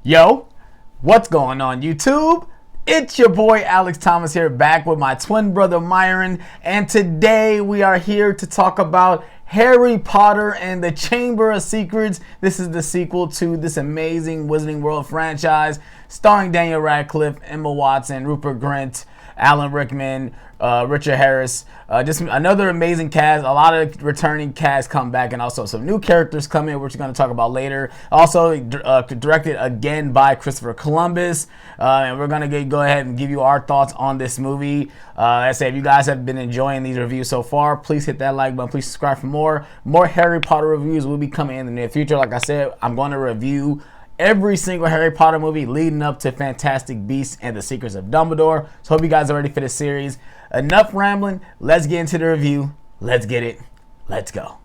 Yo, what's going on YouTube? It's your boy Alex Thomas here, back with my twin brother Myron, and today we are here to talk about Harry Potter and the Chamber of Secrets. This is the sequel to this amazing Wizarding World franchise, starring Daniel Radcliffe, Emma Watson, Rupert Grint, Alan Rickman, Richard Harris. Just another amazing cast. A lot of returning cast come back, and also some new characters come in, which we're going to talk about later. Also directed again by Christopher Columbus. And we're going to go ahead and give you our thoughts on this movie. I say, if you guys have been enjoying these reviews so far, please hit that like button. Please subscribe for more. More Harry Potter reviews will be coming in the near future. Like I said, I'm going to review every single Harry Potter movie leading up to Fantastic Beasts and the Secrets of Dumbledore. So hope you guys are ready for this series. Enough rambling. Let's get into the review. Let's get it. Let's go.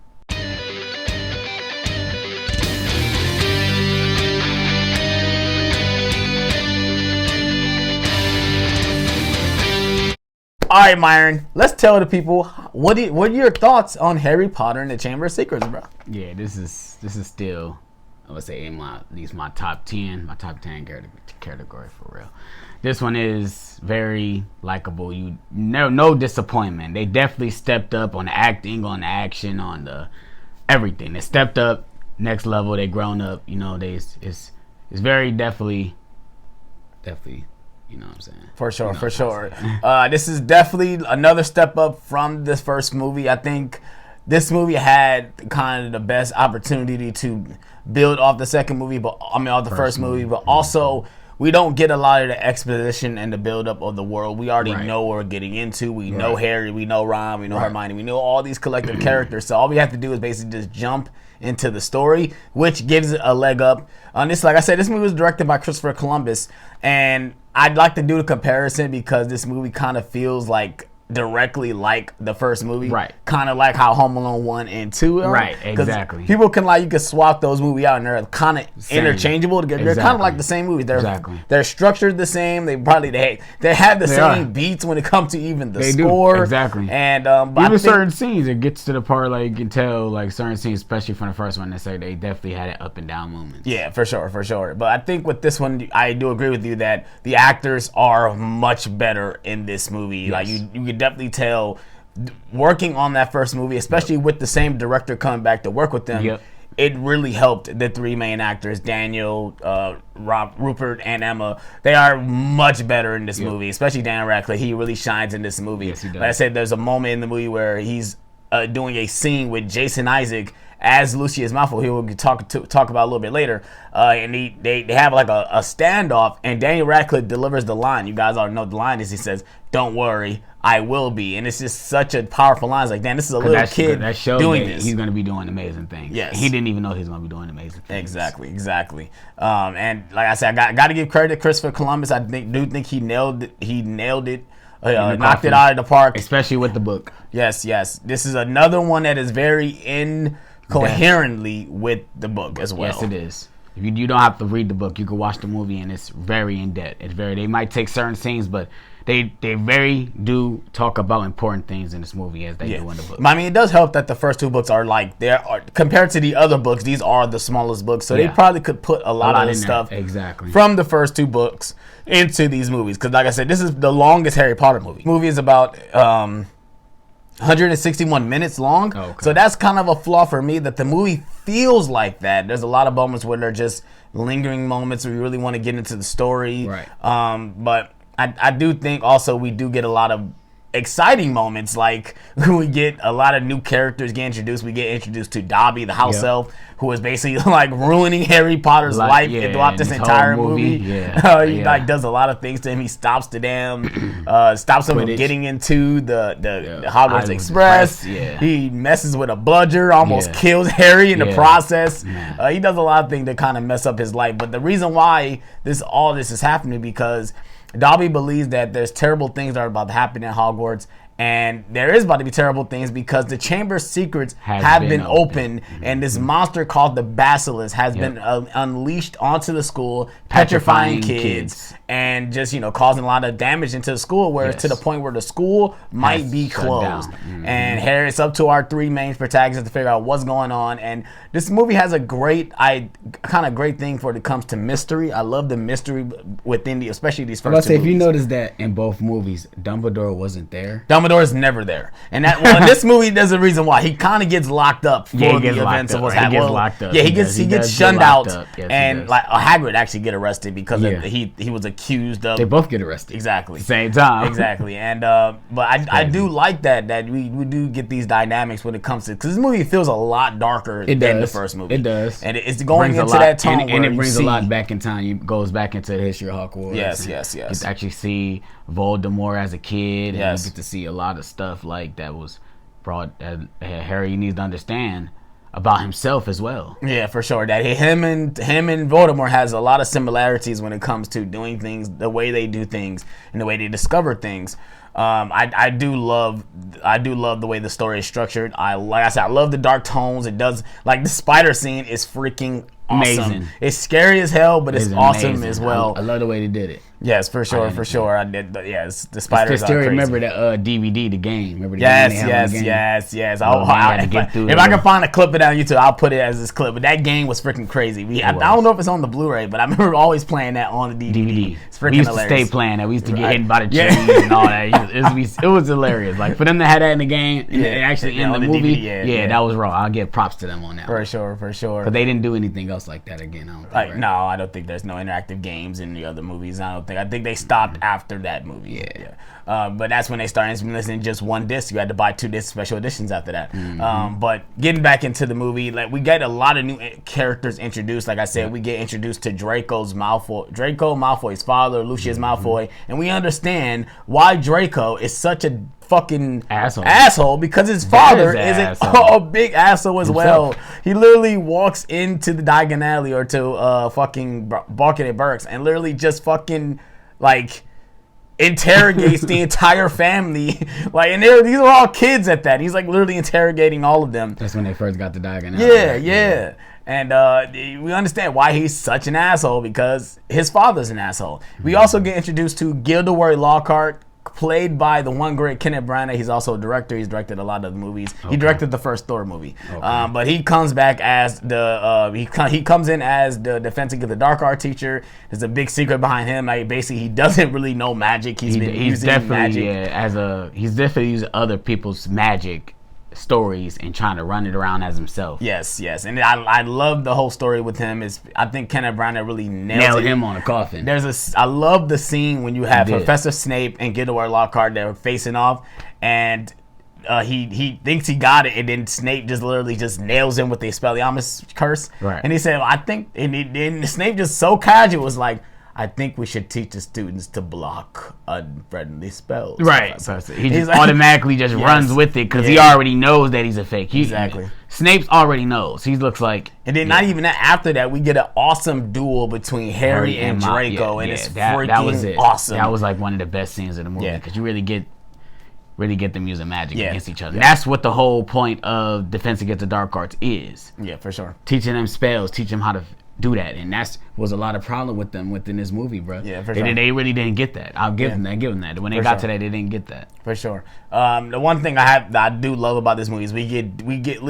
All right, Myron, let's tell the people what are your thoughts on Harry Potter and the Chamber of Secrets, bro? Yeah, this is still, I would say, at least my top 10 category for real. This one is very likable. No disappointment. They definitely stepped up on the acting, on the action, on the everything. They stepped up next level. They grown up. You know, it's very definitely. You know what I'm saying? For sure. This is definitely another step up from this first movie. I think this movie had kind of the best opportunity to build off the second movie, off the first movie, but also we don't get a lot of the exposition and the build-up of the world. We already know what we're getting into. We know Harry, we know Ron, we know Hermione, we know all these collective characters. So all we have to do is basically just jump into the story, which gives it a leg up on this. Like I said, this movie was directed by Christopher Columbus, and I'd like to do the comparison because this movie kind of feels like directly like the first movie, right? Kind of like how Home Alone 1 and 2 are, right? Exactly. People can you can swap those movies out and they're kind of interchangeable. They're kind of like the same movies. They're structured the same. They have the same beats when it comes to even the score. Exactly. And even certain scenes, it gets to the part you can tell certain scenes, especially from the first one, they definitely had it up and down moments. Yeah, for sure. But I think with this one, I do agree with you that the actors are much better in this movie. Yes. You could definitely tell working on that first movie, especially with the same director coming back to work with them, it really helped the three main actors, Daniel, Rupert, and Emma. They are much better in this movie, especially Daniel Radcliffe. He really shines in this movie. Yes, he does. Like I said, there's a moment in the movie where he's doing a scene with Jason Isaac as Lucius Malfoy. He will talk about a little bit later, and they have a standoff, and Daniel Radcliffe delivers the line. You guys already know the line is, he says, "Don't worry, I will be," and it's just such a powerful line. It's like, damn, this is a little kid doing this. He's going to be doing amazing things. Yes, he didn't even know he was going to be doing amazing things. Exactly. And like I said, I got to give credit to Christopher Columbus. I do think he nailed it. Knocked it out of the park, especially with the book. Yes. This is another one that is very incoherently with the book as well. Yes, it is. If you don't have to read the book, you can watch the movie, and it's very in depth. They might take certain scenes, but they very do talk about important things in this movie as they do in the book. I mean, it does help that the first two books are compared to the other books, these are the smallest books, so they probably could put a lot of the stuff from the first two books into these movies. Because like I said, this is the longest Harry Potter movie. The movie is about 161 minutes long. So that's kind of a flaw for me, that the movie feels like that. There's a lot of moments where they're just lingering moments where you really want to get into the story. Right. But I do think also we do get a lot of exciting moments, like we get a lot of new characters get introduced. We get introduced to Dobby, the house elf, who is basically ruining Harry Potter's life throughout this entire movie. He does a lot of things to him. He stops the stops him from getting into the Hogwarts Express. He messes with a bludger, almost kills Harry in the process. He does a lot of things to kind of mess up his life. But the reason why all this is happening because Dobby believes that there's terrible things that are about to happen in Hogwarts, And there is about to be terrible things because the chamber's secrets have been opened, and this monster called the Basilisk has been unleashed onto the school, petrifying kids. And just, causing a lot of damage into the school, where it's to the point where the school might be closed. And here it's up to our three main protagonists to figure out what's going on. And this movie has a great thing for it comes to mystery. I love the mystery within especially these first two movies. If you notice that in both movies, Dumbledore wasn't there. Dumbledore is never there. And that in this movie, there's a reason why. He kind of gets locked up for the events of what's happening. He gets locked up. Yeah, he gets shunned out. Yes, and Hagrid actually get arrested because he was accused of. They both get arrested. Exactly. Same time. Exactly. And but I do like that we do get these dynamics when it comes to, because this movie feels a lot darker than the first movie. It does. And it's going into that tone and it brings a lot back in time. It goes back into the history of Hogwarts. Yes. You actually see Voldemort as a kid. And you get to see a lot of stuff like that was brought that Harry needs to understand about himself as well. Yeah, for sure. That him and Voldemort has a lot of similarities when it comes to doing things, the way they do things, and the way they discover things. I do love the way the story is structured. Like I said, I love the dark tones. It does, like, the spider scene is freaking awesome. Amazing. It's scary as hell, but it's awesome as well. I love the way they did it. Yes, for sure. I did. The spiders. I still remember the DVD, the game. Remember the yes, game? Yes. If I can find a clip of it on YouTube, I'll put it as this clip. But that game was freaking crazy. I don't know if it's on the Blu-ray, but I remember always playing that on the DVD. It's freaking hilarious. We used to stay playing that. We used to get hit by the trees and all that. It was hilarious. Like, for them to have that in the game and actually in the movie, that was raw. I'll give props to them on that. For sure. But they didn't do anything else like that again. I don't think. No, I don't think there's no interactive games in the other movies. I think they stopped after that movie. But that's when they started listening to just one disc. You had to buy 2 disc special editions after that. But getting back into the movie, like, we get a lot of new characters introduced. Like I said, we get introduced to Draco Malfoy's father, Lucius Malfoy, and we understand why Draco is such a fucking asshole because his father is a big asshole as well. He literally walks into the Diagon Alley or to fucking Barking at Burks and literally just fucking, like, interrogates the entire family. Like, and these are all kids at that. He's, like, literally interrogating all of them. That's when they first got the Diagon Alley. Yeah. And we understand why he's such an asshole, because his father's an asshole. We also get introduced to Gilderoy Lockhart, played by the one great Kenneth Branagh. He's also a director. He's directed a lot of the movies. He directed the first Thor movie. But he comes back as he comes in as the Defense Against the Dark Art teacher. There's a big secret behind him. Like, basically, he doesn't really know magic. He's using magic. He's definitely using other people's magic stories and trying to run it around as himself. Yes. And I love the whole story with him. I think Kenneth Branagh really nailed him on a coffin. I love the scene when you have Professor Snape and Gilderoy Lockhart, they're facing off, and he thinks he got it, and then Snape just literally just nails him with the Expelliarmus curse. Right. And he said, and Snape just so casual was like, I think we should teach the students to block unfriendly spells. Right. He just automatically just runs with it because he already knows that he's a fake. Exactly. Snape already knows. He looks like... And then not even that, after that, we get an awesome duel between Harry and Draco, and it's freaking awesome. That was like one of the best scenes of the movie because you really get them using magic against each other. Yeah. That's what the whole point of Defense Against the Dark Arts is. Yeah, for sure. Teaching them spells, teaching them how to do that, and that was a lot of problem with them within this movie, bro. Yeah, for sure. They really didn't get that. I'll give them that. When they got to that, they didn't get that. For sure. The one thing I do love about this movie is we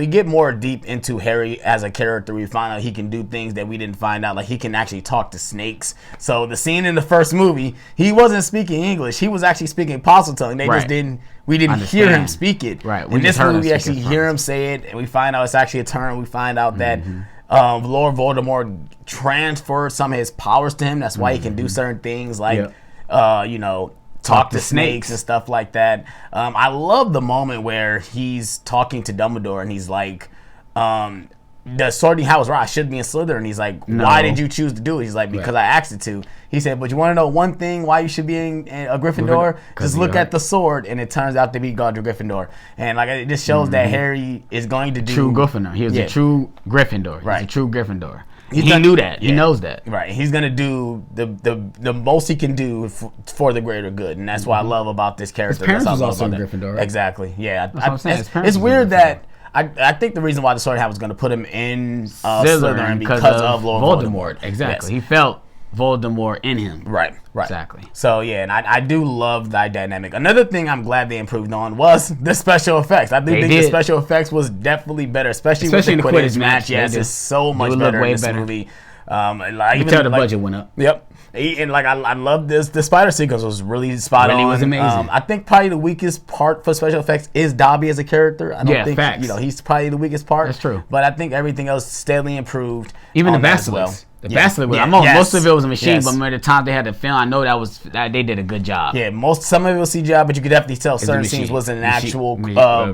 get more deep into Harry as a character. We find out he can do things that we didn't find out, like he can actually talk to snakes. So the scene in the first movie, he wasn't speaking English. He was actually speaking Parseltongue. We didn't hear him speak it. Right. In this movie, we actually hear him say it, and we find out it's actually a turn. We find out that Lord Voldemort transferred some of his powers to him. That's why he can do certain things like, talk to snakes and stuff like that. I love the moment where he's talking to Dumbledore and he's like, the sorting hat was right. I should be in Slytherin. He's like, why did you choose to do it? He's like, because I asked it to. He said, but you want to know one thing why you should be in a Gryffindor? Just look at the sword, and it turns out to be Godric Gryffindor. And like, it just shows that Harry is going to do true Gryffindor. He was a true Gryffindor. Right. He's a true Gryffindor. He knew that. He knows that. Right. He's gonna do the most he can do for the greater good, and that's what I love about this character. His parents was also in Gryffindor, right? Exactly. Yeah. That's what I'm saying. It's weird that. I think the reason why the Sword Hat was going to put him in Slytherin because of Lord Voldemort. Exactly. Yes. He felt Voldemort in him. Right. Exactly. So, yeah, and I do love that dynamic. Another thing I'm glad they improved on was the special effects. I think the special effects was definitely better, especially with the Quidditch match. Yes, it's so much better in this movie. You can tell the budget went up. Yep. And I love this. The spider sequence was really spot on. Really was amazing. I think probably the weakest part for special effects is Dobby as a character. I don't think facts. He's probably the weakest part. That's true. But I think everything else steadily improved. Even the Basilisk. The Basilisk, most of it was a machine, but by the time they had to film, I know that they did a good job. Yeah, some of it was CGI, but you could definitely tell certain scenes wasn't an actual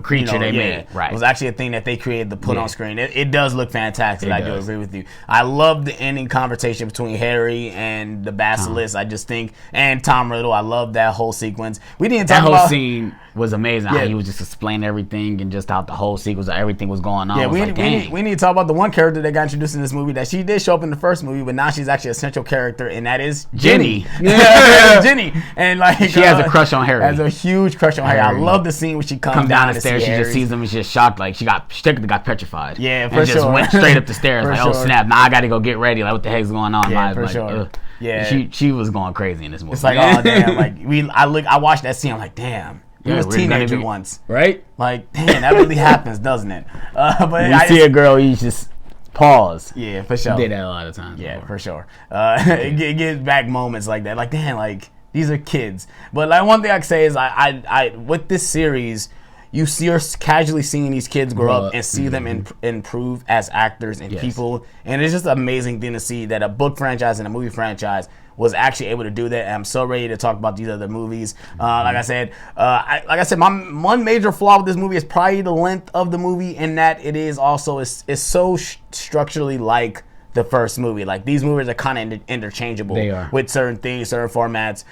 creature they made. Right, it was actually a thing that they created to put on screen. It does look fantastic. I do agree with you. I love the ending conversation between Harry and the Basilisk. I just think, and Tom Riddle. I love that whole sequence. We didn't talk about that whole scene. Was amazing how he was just explaining everything and just how the whole sequence of everything was going on. Yeah, we need to talk about the one character that got introduced in this movie that she did show up in the first movie, but now she's actually a central character, and that is Ginny. Ginny, and she has a crush on Harry. Has a huge crush on Harry. I love the scene when she comes down the stairs. She just sees him and she's just shocked, she got petrified. Yeah, for and sure. Just went straight up the stairs oh snap! Now I got to go get ready. What the heck's going on? Yeah, for sure. Yeah, she was going crazy in this movie. It's oh damn! I watched that scene. I'm like, damn. He was a teenager once. Right? Damn, that really happens, doesn't it? But when you see a girl, you just pause. Yeah, for sure. I did that a lot of times. Yeah, for sure. It gives back moments like that. Damn, these are kids. But one thing I can say is I with this series, you're casually seeing these kids grow up and see them improve as actors and people. And it's just an amazing thing to see that a book franchise and a movie franchise was actually able to do that. And I'm so ready to talk about these other movies. Like I said, my one major flaw with this movie is probably the length of the movie, in that it is also it's so structurally like the first movie. These movies are kind of interchangeable with certain things, certain formats.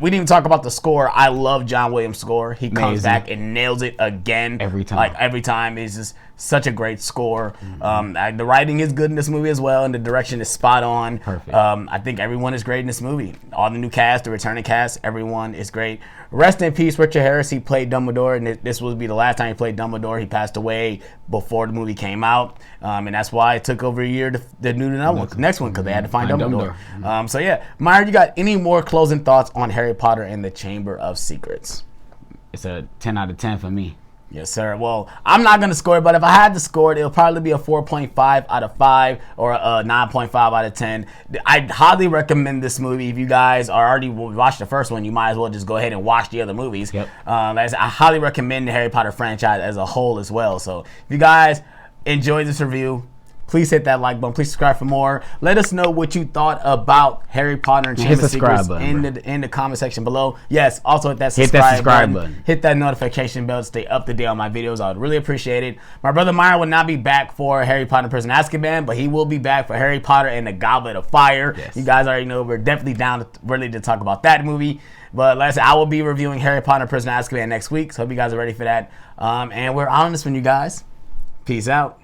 We didn't even talk about the score. I love John Williams' score. He comes back and nails it again. Every time. Every time. It's just such a great score. The writing is good in this movie as well, and the direction is spot on. Perfect. I think everyone is great in this movie. All the new cast, the returning cast, everyone is great. Rest in peace, Richard Harris. He played Dumbledore, and this will be the last time he played Dumbledore. He passed away before the movie came out, and that's why it took over a year to do the next one, because they had to find Dumbledore. So yeah, Myron, you got any more closing thoughts on Harry Potter and the Chamber of Secrets? It's a 10 out of 10 for me. Yes, sir. Well, I'm not going to score it, but if I had to score it, it'll probably be a 4.5 out of 5 or a 9.5 out of 10. I'd highly recommend this movie. If you guys are already watched the first one, you might as well just go ahead and watch the other movies. Yep. I highly recommend the Harry Potter franchise as a whole as well. So if you guys enjoyed this review, please hit that like button. Please subscribe for more. Let us know what you thought about Harry Potter and Chamber of Secrets in the comment section below. Yes, also hit that subscribe button. Hit that notification bell to stay up to date on my videos. I would really appreciate it. My brother Myron will not be back for Harry Potter and Prisoner of Azkaban, but he will be back for Harry Potter and the Goblet of Fire. Yes. You guys already know we're definitely down to talk about that movie. But like I said, I will be reviewing Harry Potter and Prisoner of Azkaban next week, so hope you guys are ready for that. And we're out on this one, you guys. Peace out.